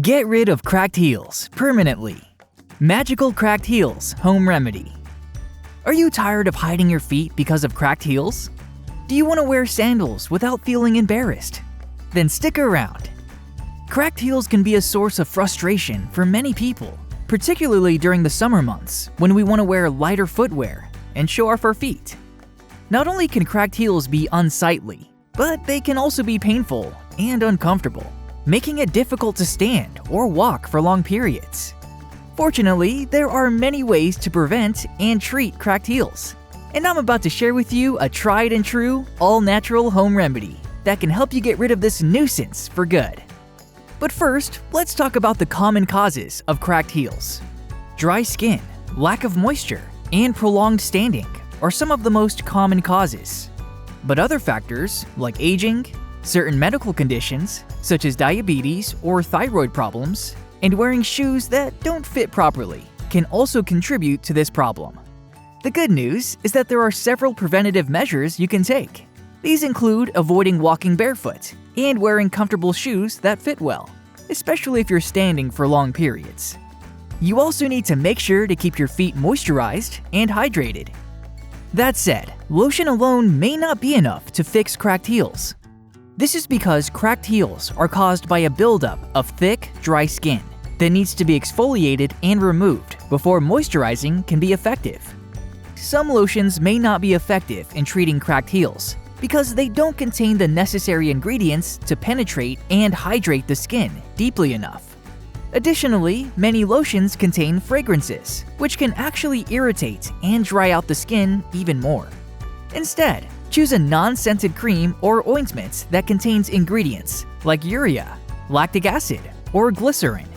Get rid of cracked heels permanently. Magical cracked heels home remedy. Are you tired of hiding your feet because of cracked heels? Do you want to wear sandals without feeling embarrassed? Then stick around. Cracked heels can be a source of frustration for many people, particularly during the summer months when we want to wear lighter footwear and show off our feet. Not only can cracked heels be unsightly, but they can also be painful and uncomfortable, making it difficult to stand or walk for long periods. Fortunately, there are many ways to prevent and treat cracked heels, and I'm about to share with you a tried and true, all-natural home remedy that can help you get rid of this nuisance for good. But first, let's talk about the common causes of cracked heels. Dry skin, lack of moisture, and prolonged standing are some of the most common causes. But other factors, like aging, certain medical conditions, such as diabetes or thyroid problems, and wearing shoes that don't fit properly, can also contribute to this problem. The good news is that there are several preventative measures you can take. These include avoiding walking barefoot and wearing comfortable shoes that fit well, especially if you're standing for long periods. You also need to make sure to keep your feet moisturized and hydrated. That said, lotion alone may not be enough to fix cracked heels. This is because cracked heels are caused by a buildup of thick, dry skin that needs to be exfoliated and removed before moisturizing can be effective. Some lotions may not be effective in treating cracked heels because they don't contain the necessary ingredients to penetrate and hydrate the skin deeply enough. Additionally, many lotions contain fragrances, which can actually irritate and dry out the skin even more. Instead, choose a non-scented cream or ointment that contains ingredients like urea, lactic acid, or glycerin.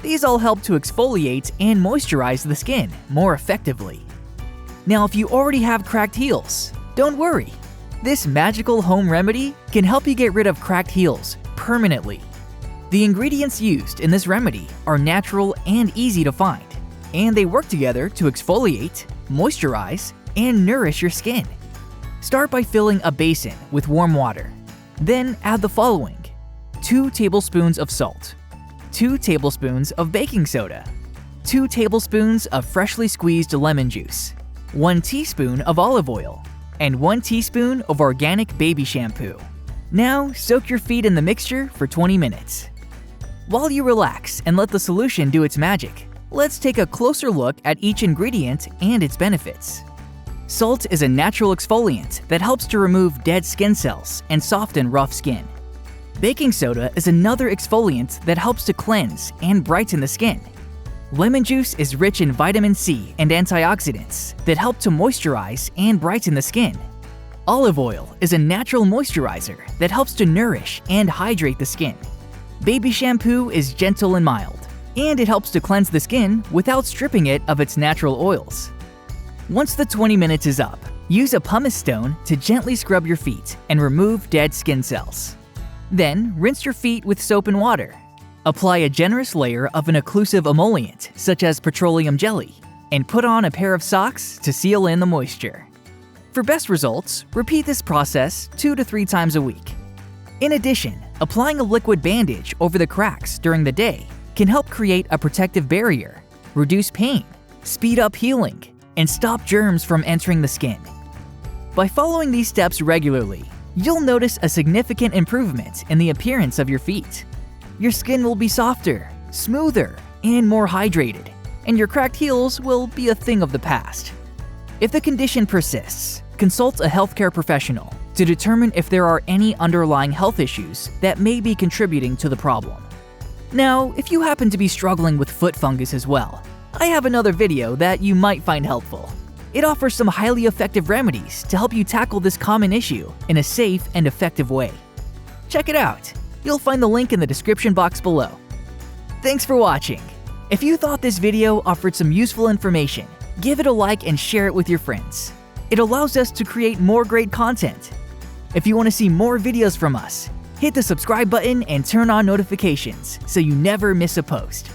These all help to exfoliate and moisturize the skin more effectively. Now, if you already have cracked heels, don't worry. This magical home remedy can help you get rid of cracked heels permanently. The ingredients used in this remedy are natural and easy to find, and they work together to exfoliate, moisturize, and nourish your skin. Start by filling a basin with warm water. Then add the following: 2 tablespoons of salt, 2 tablespoons of baking soda, 2 tablespoons of freshly squeezed lemon juice, 1 teaspoon of olive oil, and 1 teaspoon of organic baby shampoo. Now soak your feet in the mixture for 20 minutes. While you relax and let the solution do its magic, let's take a closer look at each ingredient and its benefits. Salt is a natural exfoliant that helps to remove dead skin cells and soften rough skin. Baking soda is another exfoliant that helps to cleanse and brighten the skin. Lemon juice is rich in vitamin C and antioxidants that help to moisturize and brighten the skin. Olive oil is a natural moisturizer that helps to nourish and hydrate the skin. Baby shampoo is gentle and mild, and it helps to cleanse the skin without stripping it of its natural oils. Once the 20 minutes is up, use a pumice stone to gently scrub your feet and remove dead skin cells. Then, rinse your feet with soap and water. Apply a generous layer of an occlusive emollient, such as petroleum jelly, and put on a pair of socks to seal in the moisture. For best results, repeat this process 2 to 3 times a week. In addition, applying a liquid bandage over the cracks during the day can help create a protective barrier, reduce pain, speed up healing, and stop germs from entering the skin. By following these steps regularly, you'll notice a significant improvement in the appearance of your feet. Your skin will be softer, smoother, and more hydrated, and your cracked heels will be a thing of the past. If the condition persists, consult a healthcare professional to determine if there are any underlying health issues that may be contributing to the problem. Now, if you happen to be struggling with foot fungus as well, I have another video that you might find helpful. It offers some highly effective remedies to help you tackle this common issue in a safe and effective way. Check it out. You'll find the link in the description box below. Thanks for watching. If you thought this video offered some useful information, give it a like and share it with your friends. It allows us to create more great content. If you want to see more videos from us, hit the subscribe button and turn on notifications so you never miss a post.